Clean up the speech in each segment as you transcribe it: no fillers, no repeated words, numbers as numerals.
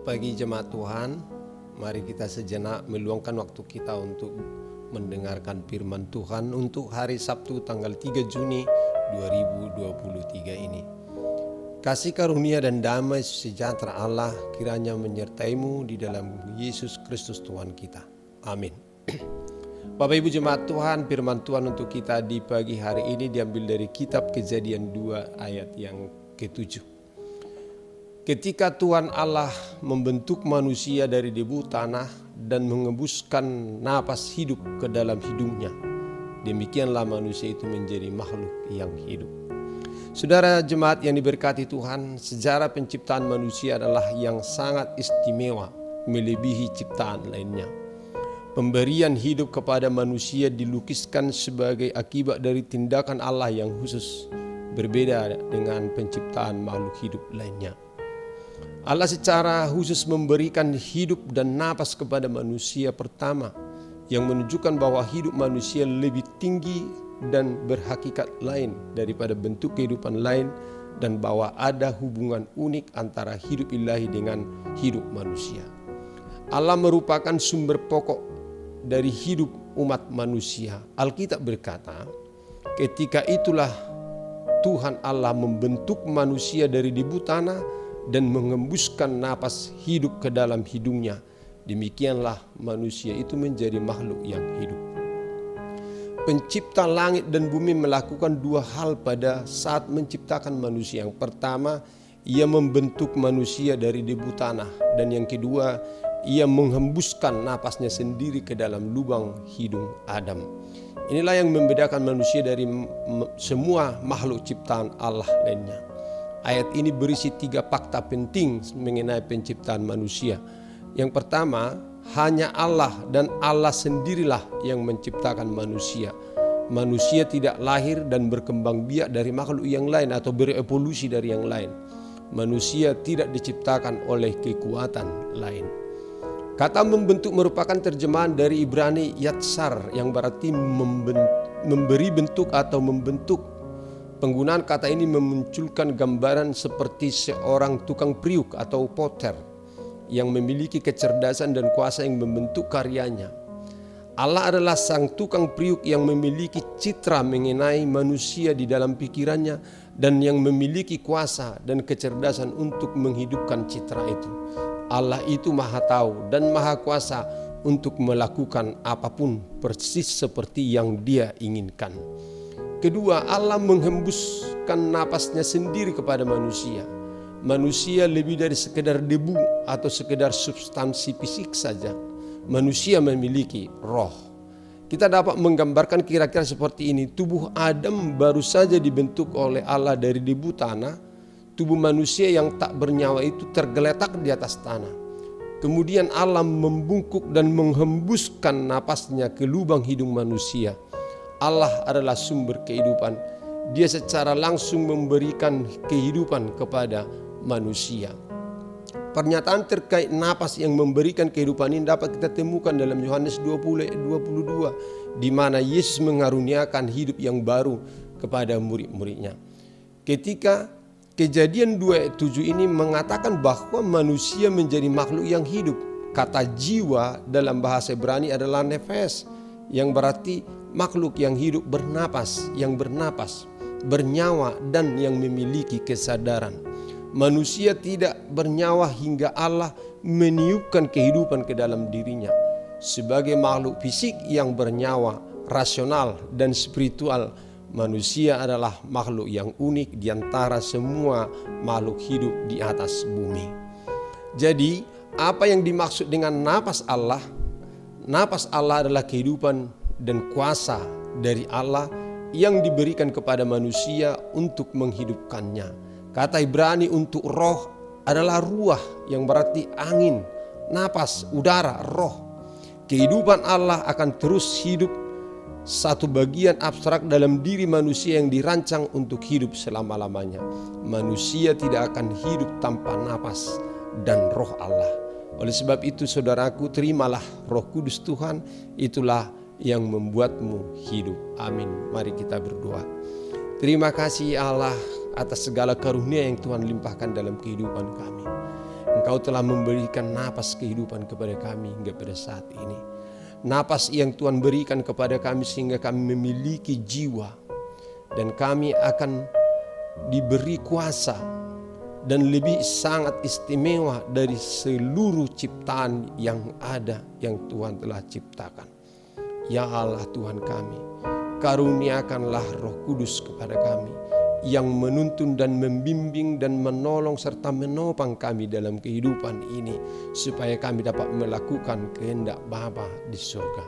pagi jemaat Tuhan. Mari kita sejenak meluangkan waktu kita untuk mendengarkan firman Tuhan untuk hari Sabtu tanggal 3 Juni 2023 ini. Kasih karunia dan damai sejahtera Allah kiranya menyertaimu di dalam Yesus Kristus Tuhan kita. Amin. Bapak Ibu jemaat Tuhan, firman Tuhan untuk kita di pagi hari ini diambil dari kitab Kejadian 2 ayat yang ke-7. Ketika Tuhan Allah membentuk manusia dari debu tanah dan mengembuskan napas hidup ke dalam hidungnya, demikianlah manusia itu menjadi makhluk yang hidup. Saudara jemaat yang diberkati Tuhan, sejarah penciptaan manusia adalah yang sangat istimewa, melebihi ciptaan lainnya. Pemberian hidup kepada manusia dilukiskan sebagai akibat dari tindakan Allah yang khusus, berbeda dengan penciptaan makhluk hidup lainnya. Allah secara khusus memberikan hidup dan napas kepada manusia pertama, yang menunjukkan bahwa hidup manusia lebih tinggi dan berhakikat lain daripada bentuk kehidupan lain, dan bahwa ada hubungan unik antara hidup ilahi dengan hidup manusia. Allah merupakan sumber pokok dari hidup umat manusia. Alkitab berkata, ketika itulah Tuhan Allah membentuk manusia dari debu tanah dan mengembuskan napas hidup ke dalam hidungnya. Demikianlah manusia itu menjadi makhluk yang hidup. Pencipta langit dan bumi melakukan dua hal pada saat menciptakan manusia. Yang pertama, ia membentuk manusia dari debu tanah. Dan yang kedua, ia menghembuskan napasnya sendiri ke dalam lubang hidung Adam. Inilah yang membedakan manusia dari semua makhluk ciptaan Allah lainnya. Ayat ini berisi 3 fakta penting mengenai penciptaan manusia. Yang pertama, hanya Allah dan Allah sendirilah yang menciptakan manusia. Manusia tidak lahir dan berkembang biak dari makhluk yang lain atau berevolusi dari yang lain. Manusia tidak diciptakan oleh kekuatan lain. Kata membentuk merupakan terjemahan dari Ibrani yatsar yang berarti memberi bentuk atau membentuk. Penggunaan kata ini memunculkan gambaran seperti seorang tukang priuk atau potter yang memiliki kecerdasan dan kuasa yang membentuk karyanya. Allah adalah sang tukang priuk yang memiliki citra mengenai manusia di dalam pikirannya dan yang memiliki kuasa dan kecerdasan untuk menghidupkan citra itu. Allah itu maha tahu dan maha kuasa untuk melakukan apapun persis seperti yang Dia inginkan. Kedua, Allah menghembuskan napasnya sendiri kepada manusia. Manusia lebih dari sekedar debu atau sekedar substansi fisik saja. Manusia memiliki roh. Kita dapat menggambarkan kira-kira seperti ini. Tubuh Adam baru saja dibentuk oleh Allah dari debu tanah. Tubuh manusia yang tak bernyawa itu tergeletak di atas tanah. Kemudian Allah membungkuk dan menghembuskan napasnya ke lubang hidung manusia. Allah adalah sumber kehidupan. Dia secara langsung memberikan kehidupan kepada manusia. Pernyataan terkait napas yang memberikan kehidupan ini dapat kita temukan dalam Yohanes 20:22, di mana Yesus mengaruniakan hidup yang baru kepada murid-muridnya. Ketika Kejadian 2:7 ini mengatakan bahwa manusia menjadi makhluk yang hidup. Kata jiwa dalam bahasa Ibrani adalah nefes, yang berarti makhluk yang hidup bernapas, bernyawa dan yang memiliki kesadaran. Manusia tidak bernyawa hingga Allah meniupkan kehidupan ke dalam dirinya. Sebagai makhluk fisik yang bernyawa, rasional dan spiritual, manusia adalah makhluk yang unik di antara semua makhluk hidup di atas bumi. Jadi, apa yang dimaksud dengan napas Allah? Napas Allah adalah kehidupan dan kuasa dari Allah yang diberikan kepada manusia untuk menghidupkannya. Kata Ibrani untuk roh adalah ruah, yang berarti angin, napas, udara, roh. Kehidupan Allah akan terus hidup, satu bagian abstrak dalam diri manusia yang dirancang untuk hidup selama-lamanya. Manusia tidak akan hidup tanpa napas dan roh Allah. Oleh sebab itu saudaraku, terimalah Roh Kudus Tuhan, itulah yang membuatmu hidup. Amin. Mari kita berdoa. Terima kasih Allah atas segala karunia yang Tuhan limpahkan dalam kehidupan kami. Engkau telah memberikan napas kehidupan kepada kami hingga pada saat ini. Napas yang Tuhan berikan kepada kami sehingga kami memiliki jiwa. Dan kami akan diberi kuasa dan lebih sangat istimewa dari seluruh ciptaan yang ada yang Tuhan telah ciptakan. Ya Allah Tuhan kami, karuniakanlah Roh Kudus kepada kami yang menuntun dan membimbing dan menolong serta menopang kami dalam kehidupan ini supaya kami dapat melakukan kehendak Bapa di surga.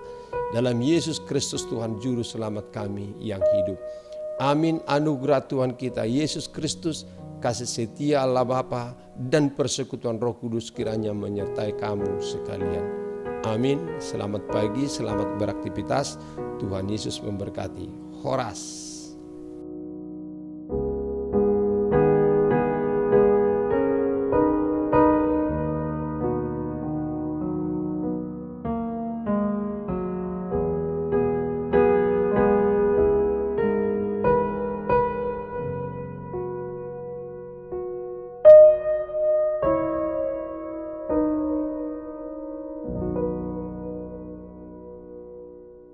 Dalam Yesus Kristus Tuhan Juru Selamat kami yang hidup. Amin. Anugerah Tuhan kita Yesus Kristus, kasih setia Allah Bapa, dan persekutuan Roh Kudus kiranya menyertai kamu sekalian. Amin. Selamat pagi, selamat beraktivitas. Tuhan Yesus memberkati. Horas.